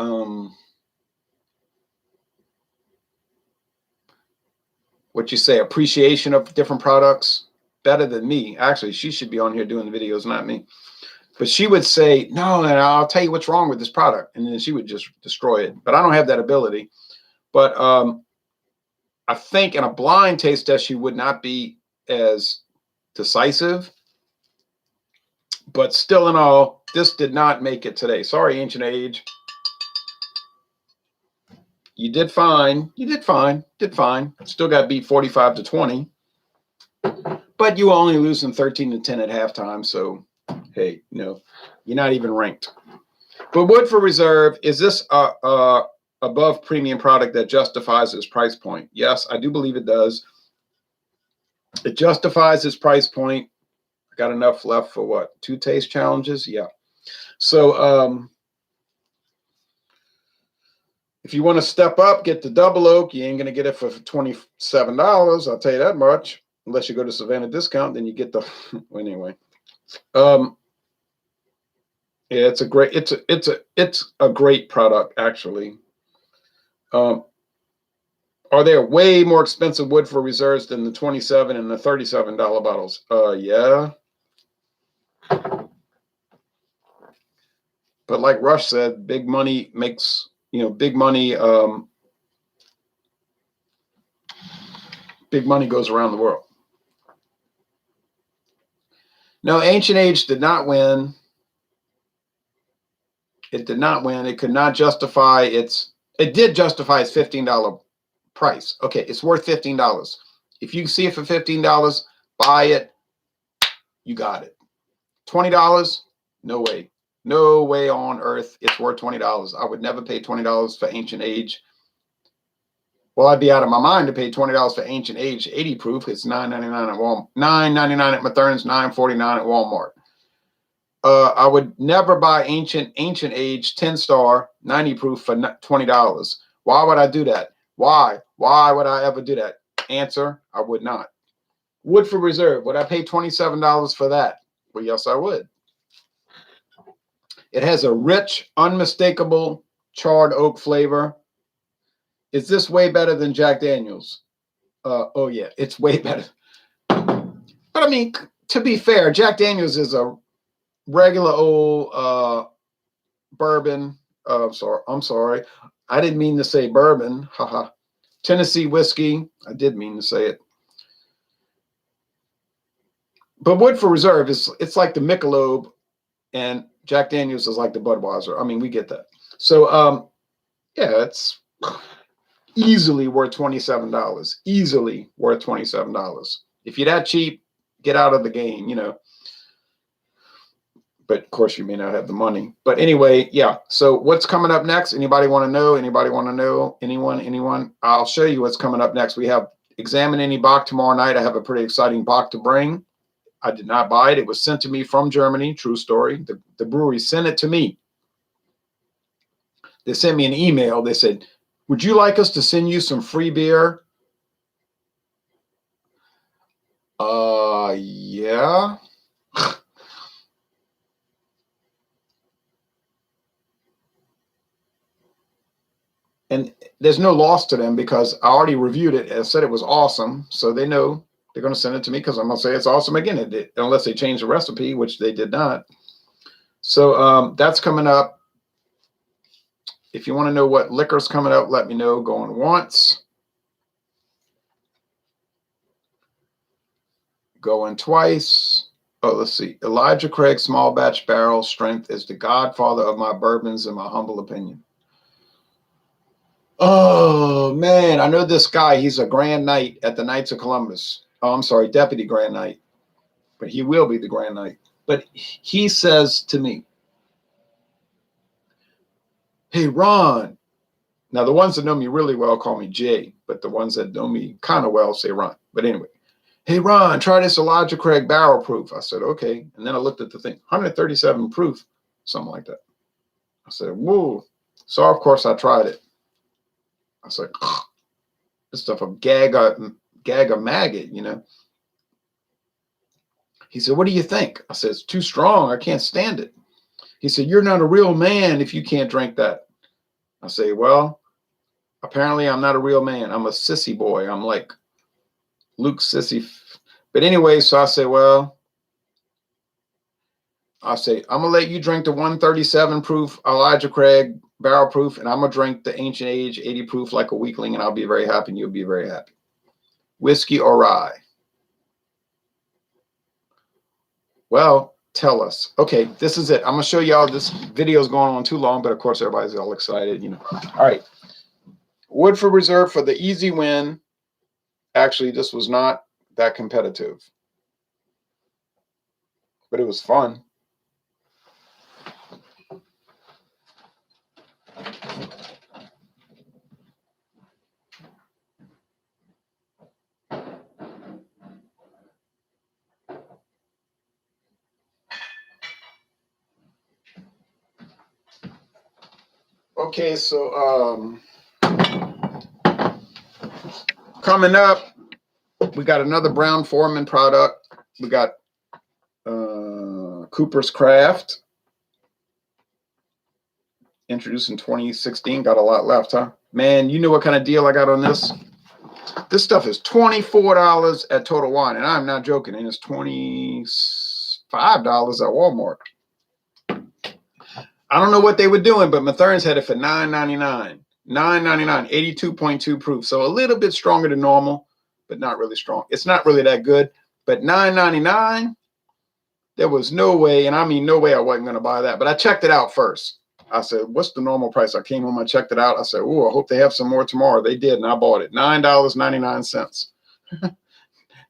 what you say, appreciation of different products, better than me. Actually, she should be on here doing the videos, not me. But she would say, no, and I'll tell you what's wrong with this product. And then she would just destroy it. But I don't have that ability. But I think in a blind taste test, she would not be as decisive. But still in all, this did not make it today. Sorry, Ancient Age. You did fine. You did fine. Did fine. Still got beat 45-20. But you were only losing 13-10 at halftime. So, hey, you know, you're not even ranked. But Woodford Reserve, is this above premium product that justifies its price point? Yes, I do believe it does. It justifies its price point. I got enough left for what? 2 taste challenges? Yeah. So, if you want to step up, get the double oak. You ain't going to get it for $27. I'll tell you that much. Unless you go to Savannah Discount, then you get the well, anyway. Yeah, it's a great product actually. Are there way more expensive Woodford Reserves than the $27 and the $37 bottles? Yeah. But like Rush said, big money makes, you know, big money goes around the world. No, Ancient Age did not win. It did not win. It could not justify its, it did justify its $15 price. Okay, it's worth $15. If you see it for $15, buy it. You got it. $20? No way. No way on earth it's worth $20. I would never pay $20 for Ancient Age. Well, I'd be out of my mind to pay $20 for Ancient Age 80 proof. It's $9.99 at Walmart, $9.99 at Mathern's, $9.49 at Walmart. I would never buy Ancient Age 10-star 90 proof for $20. Why would I do that? Why? Why would I ever do that? Answer: I would not. Woodford Reserve, would I pay $27 for that? Well, yes, I would. It has a rich, unmistakable charred oak flavor. Is this way better than Jack Daniels? Oh, yeah, it's way better. But I mean, to be fair, Jack Daniels is a regular old bourbon. I'm sorry. I didn't mean to say bourbon. Haha. Tennessee whiskey. I did mean to say it. But Woodford Reserve it's like the Michelob, and Jack Daniels is like the Budweiser. I mean, we get that. So yeah, it's easily worth $27. Easily worth $27. If you're that cheap, get out of the game, you know. But of course, you may not have the money. But anyway, yeah. So what's coming up next? Anybody want to know? Anybody want to know? Anyone? I'll show you what's coming up next. We have examine any bock tomorrow night. I have a pretty exciting bock to bring. I did not buy it. It was sent to me from Germany. True story. The brewery sent it to me. They sent me an email. They said, would you like us to send you some free beer? Yeah. And there's no loss to them because I already reviewed it and said it was awesome. So they know they're going to send it to me because I'm going to say it's awesome again, unless they change the recipe, which they did not. So that's coming up. If you want to know what liquor's coming up, let me know. Going once. Going twice. Oh, let's see. Elijah Craig small batch barrel strength is the godfather of my bourbons, in my humble opinion. Oh, man. I know this guy. He's a Grand Knight at the Knights of Columbus. Oh, I'm sorry. Deputy Grand Knight. But he will be the Grand Knight. But he says to me, hey, Ron. Now, the ones that know me really well call me Jay, but the ones that know me kind of well say Ron. But anyway, hey, Ron, try this Elijah Craig barrel proof. I said, okay. And then I looked at the thing, 137 proof, something like that. I said, whoa. So, of course, I tried it. I was like, this stuff will gag a maggot, you know. He said, what do you think? I said, it's too strong. I can't stand it. He said, you're not a real man if you can't drink that. I say, well, apparently I'm not a real man. I'm a sissy boy. I'm like Luke Sissy. But anyway, so I say, well, I say, I'm going to let you drink the 137 proof Elijah Craig barrel proof, and I'm going to drink the Ancient Age 80 proof like a weakling, and I'll be very happy, and you'll be very happy. Whiskey or rye? Well, tell us. Okay, this is it. I'm going to show y'all. This video is going on too long, but of course, everybody's all excited, you know. All right. Woodford Reserve for the easy win. Actually, this was not that competitive, but it was fun. Okay, so coming up, we got another Brown-Forman product. We got Cooper's Craft, introduced in 2016. Got a lot left, huh? Man, you know what kind of deal I got on this? This stuff is $24 at Total Wine, and I'm not joking. And it's $25 at Walmart. I don't know what they were doing, but Matherns had it for $9.99. $9.99, 82.2 proof. So a little bit stronger than normal, but not really strong. It's not really that good. But $9.99, there was no way, and I mean no way I wasn't going to buy that. But I checked it out first. I said, what's the normal price? I came home, I checked it out. I said, oh, I hope they have some more tomorrow. They did, and I bought it. $9.99.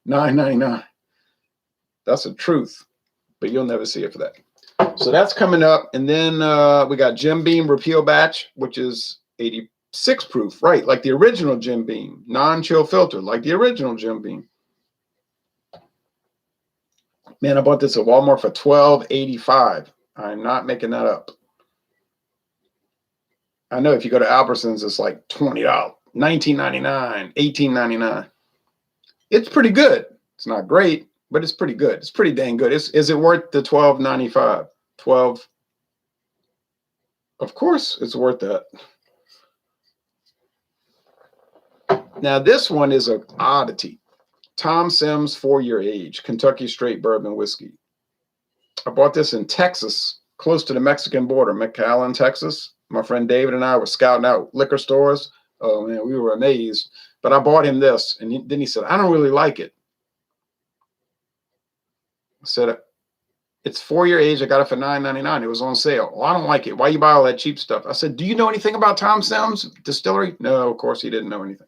$9.99. That's the truth, but you'll never see it for that. So that's coming up. And then we got Jim Beam Repeal Batch, which is 86 proof, right? Like the original Jim Beam. Non-chill filter, like the original Jim Beam. Man, I bought this at Walmart for $12.85. I'm not making that up. I know if you go to Albertsons, it's like $20, $19.99, $18.99. It's pretty good. It's not great, but it's pretty good. It's pretty dang good. Is it worth the $12.95? 12. Of course, it's worth that. Now this one is an oddity. Tom Sims 4-year age Kentucky straight bourbon whiskey. I bought this in Texas, close to the Mexican border, McAllen, Texas. My friend David and I were scouting out liquor stores. Oh man, we were amazed. But I bought him this, and then he said, I don't really like it. I said, it's 4-year age. I got it for $9.99. It was on sale. Well, I don't like it. Why you buy all that cheap stuff? I said, do you know anything about Tom Sims Distillery? No, of course he didn't know anything.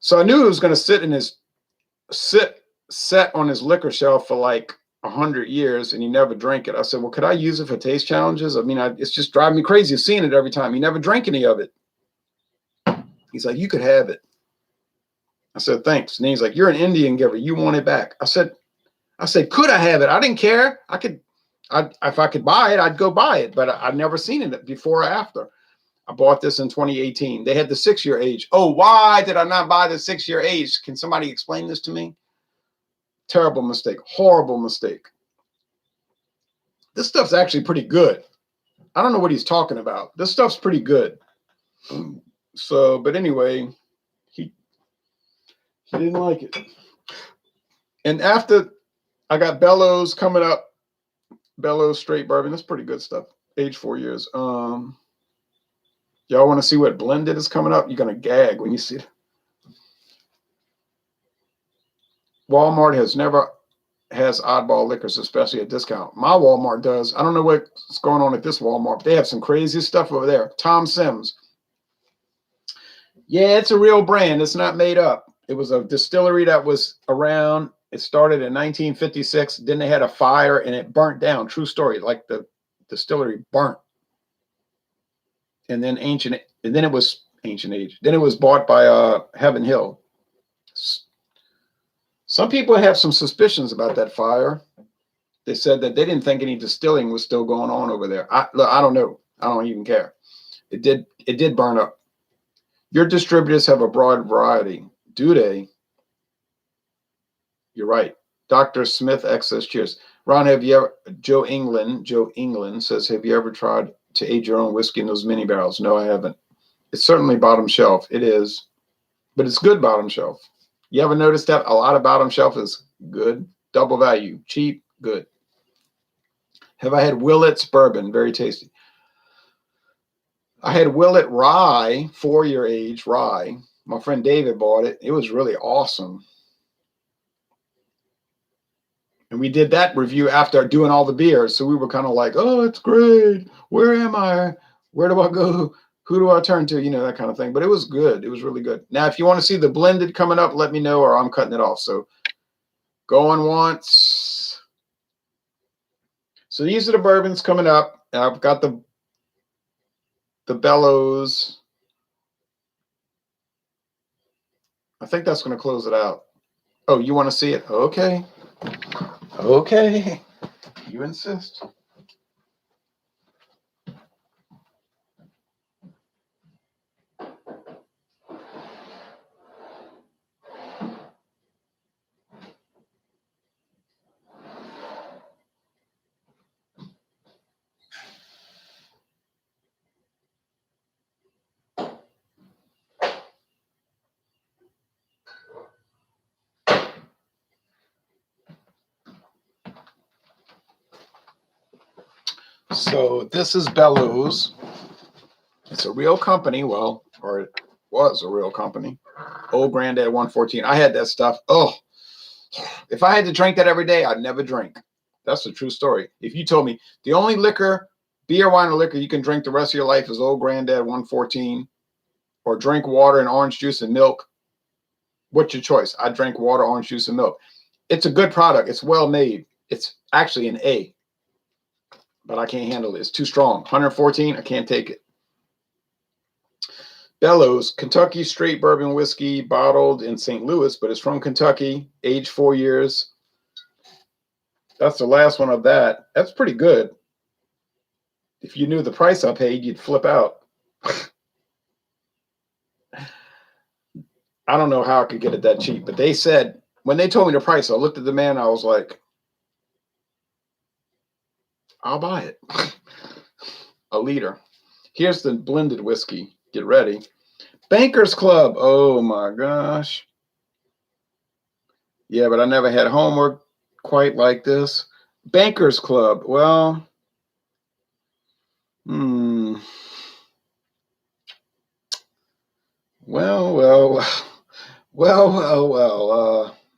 So I knew it was going to set on his liquor shelf for like 100 years, and he never drank it. I said, well, could I use it for taste challenges? I mean, it's just driving me crazy seeing it every time. He never drank any of it. He's like, you could have it. I said, thanks. And he's like, you're an Indian giver. You want it back. I said, could I have it? I didn't care. If I could buy it, I'd go buy it. But I've never seen it before or after. I bought this in 2018. They had the 6-year age. Oh, why did I not buy the 6-year age? Can somebody explain this to me? Terrible mistake. Horrible mistake. This stuff's actually pretty good. I don't know what he's talking about. This stuff's pretty good. So, but anyway, he didn't like it. And after I got Bellows coming up, Bellows straight bourbon. That's pretty good stuff. Age 4 years. Y'all want to see what blended is coming up? You're gonna gag when you see it. Walmart has oddball liquors, especially at discount. My Walmart does. I don't know what's going on at this Walmart. They have some crazy stuff over there. Tom Sims. Yeah, it's a real brand. It's not made up. It was a distillery that was around. It started in 1956. Then they had a fire and it burnt down. True story. Like the distillery burnt. And then it was Ancient Age. Then it was bought by Heaven Hill. Some people have some suspicions about that fire. They said that they didn't think any distilling was still going on over there. I don't know. I don't even care. It did burn up. Your distributors have a broad variety. Do they? You're right. Dr. Smith X says, cheers. Ron, have you ever, Joe England says, have you ever tried to age your own whiskey in those mini barrels? No, I haven't. It's certainly bottom shelf. It is, but it's good bottom shelf. You ever notice that a lot of bottom shelf is good? Double value, cheap, good. Have I had Willett's bourbon? Very tasty. I had Willett rye, 4-year age rye. My friend David bought it. It was really awesome. And we did that review after doing all the beers. So we were kind of like, oh, it's great. Where am I? Where do I go? Who do I turn to? You know, that kind of thing. But it was good. It was really good. Now, if you want to see the blended coming up, let me know or I'm cutting it off. So going once. So these are the bourbons coming up. I've got the Bellows. I think that's going to close it out. Oh, you want to see it? Okay. Okay. You insist. So this is Bellows. It's a real company. Well, or it was a real company. Old Granddad 114. I had that stuff. Oh, if I had to drink that every day, I'd never drink. That's a true story. If you told me the only liquor, beer, wine, or liquor you can drink the rest of your life is Old Granddad 114, or drink water and orange juice and milk, what's your choice? I drink water, orange juice, and milk. It's a good product. It's well made. It's actually an A. But I can't handle it. It's too strong. 114, I can't take it. Bellows, Kentucky straight bourbon whiskey, bottled in St. Louis, but it's from Kentucky, age 4 years. That's the last one of that. That's pretty good. If you knew the price I paid, you'd flip out. I don't know how I could get it that cheap, but they said, when they told me the price, I looked at the man, I was like, I'll buy it. A liter. Here's the blended whiskey. Get ready. Bankers Club. Oh my gosh. Yeah, but I never had homework quite like this. Bankers Club. Well, Well.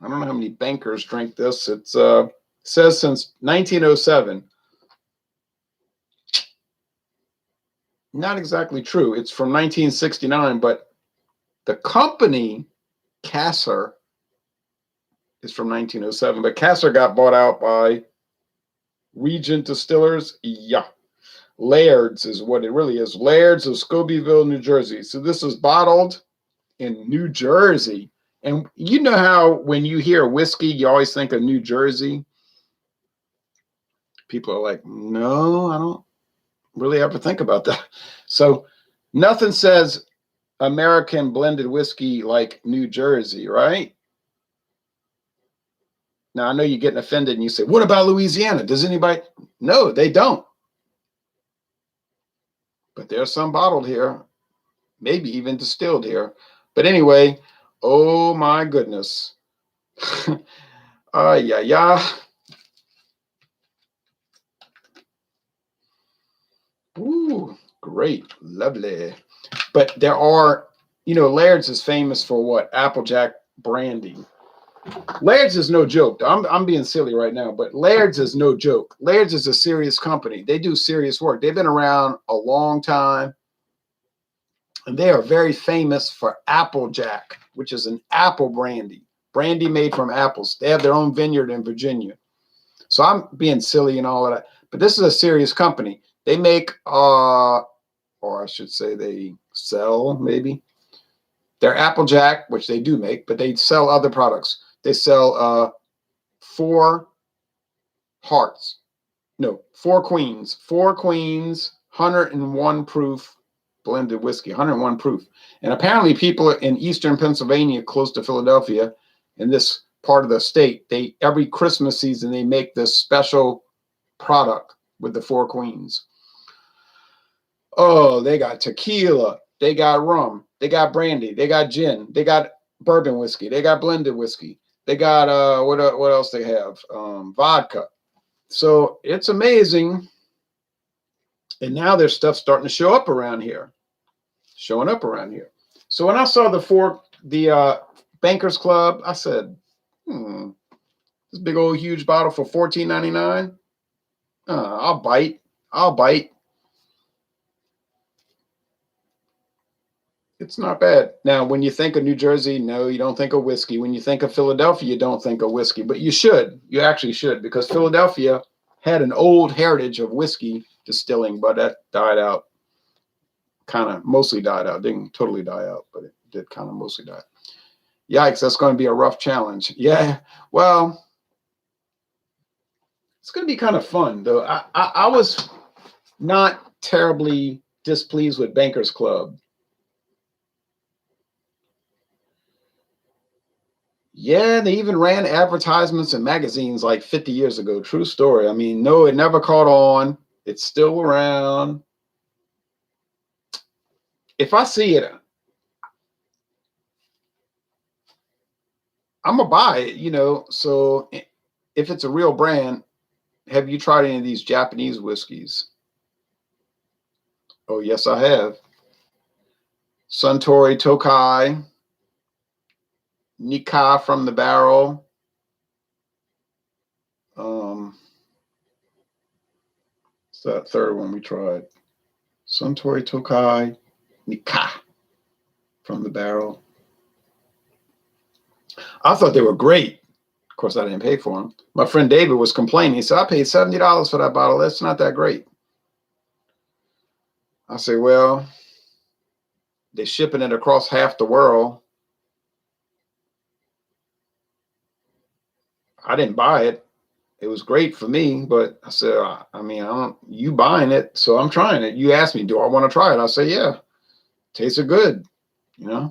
I don't know how many bankers drink this. It says since 1907. Not exactly true. It's from 1969, but the company, Kasser, is from 1907. But Kasser got bought out by Regent Distillers. Yeah. Laird's is what it really is. Laird's of Scobeyville, New Jersey. So this is bottled in New Jersey. And you know how when you hear whiskey, you always think of New Jersey. People are like, no, I don't really ever think about that. So nothing says American blended whiskey like New Jersey, right? Now, I know you're getting offended and you say, what about Louisiana? Does anybody? No, they don't. But there's some bottled here, maybe even distilled here. But anyway, oh my goodness. Yeah. Ooh, great. Lovely. But there are, Laird's is famous for what? Applejack brandy. Laird's is no joke. I'm being silly right now, but Laird's is no joke. Laird's is a serious company. They do serious work. They've been around a long time, and they are very famous for Applejack, which is an apple brandy made from apples. They have their own vineyard in Virginia. So I'm being silly and all of that, but this is a serious company. They make, or I should say, they sell maybe. They're Applejack, which they do make, but they sell other products. They sell 4 Hearts. No, 4 Queens. 4 Queens, 101 proof blended whiskey, 101 proof. And apparently people in eastern Pennsylvania, close to Philadelphia, in this part of the state, they every Christmas season, they make this special product with the 4 Queens. Oh, they got tequila. They got rum. They got brandy. They got gin. They got bourbon whiskey. They got blended whiskey. They got what else they have? Vodka. So it's amazing. And now their stuff's starting to show up around here. Showing up around here. So when I saw the Bankers Club, I said, this big old huge bottle for $14.99. I'll bite. I'll bite. It's not bad. Now, when you think of New Jersey, no, you don't think of whiskey. When you think of Philadelphia, you don't think of whiskey, but you should. You actually should, because Philadelphia had an old heritage of whiskey distilling, but that died out, kind of mostly died out. Didn't totally die out, but it did kind of mostly die. Yikes, that's going to be a rough challenge. Yeah, well, it's going to be kind of fun, though. I was not terribly displeased with Bankers Club. Yeah, they even ran advertisements in magazines like 50 years ago. True story. I mean, no, it never caught on. It's still around. If I see it, I'm gonna buy it, So if it's a real brand, have you tried any of these Japanese whiskeys? Oh, yes, I have. Suntory Tokai, Nikka from the barrel. It's that third one we tried. Suntory Tokai, Nikka from the barrel. I thought they were great. Of course, I didn't pay for them. My friend David was complaining. He said, I paid $70 for that bottle. That's not that great. I said, well, they're shipping it across half the world. I didn't buy it. It was great for me, but I said, I mean, you buying it, so I'm trying it. You asked me, do I want to try it? I say, yeah, tasted good. I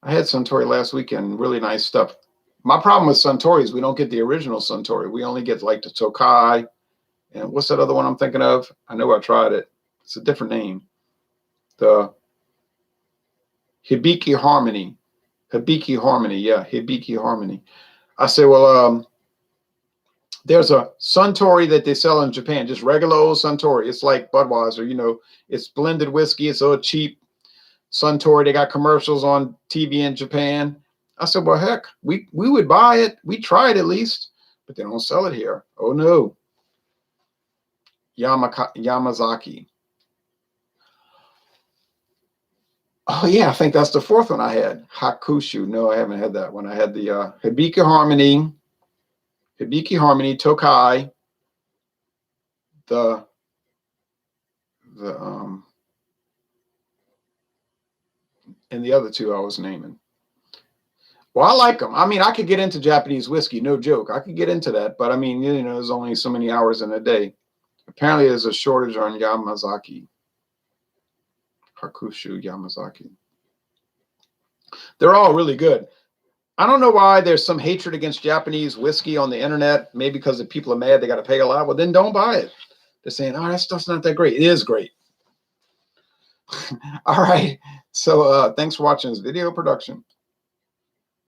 had Suntory last weekend, really nice stuff. My problem with Suntory is we don't get the original Suntory. We only get like the Tokai. And what's that other one I'm thinking of? I know I tried it. It's a different name. The Hibiki Harmony. Hibiki Harmony. Yeah, Hibiki Harmony. I say, well, there's a Suntory that they sell in Japan, just regular old Suntory. It's like Budweiser, it's blended whiskey. It's so cheap. Suntory, they got commercials on TV in Japan. I said, well, heck, we would buy it. We try it at least, but they don't sell it here. Oh, no. Yamazaki. Oh, yeah, I think that's the fourth one I had. Hakushu. No, I haven't had that one. I had the Hibiki Harmony, Tokai, the and the other two I was naming. Well, I like them. I mean, I could get into Japanese whiskey, no joke. I could get into that, but I mean, you know, there's only so many hours in a day. Apparently, there's a shortage on Yamazaki, Hakushu Yamazaki. They're all really good. I don't know why there's some hatred against Japanese whiskey on the internet. Maybe because the people are mad they got to pay a lot. Well, then don't buy it. They're saying, oh, that stuff's not that great. It is great. All right. So thanks for watching this video production.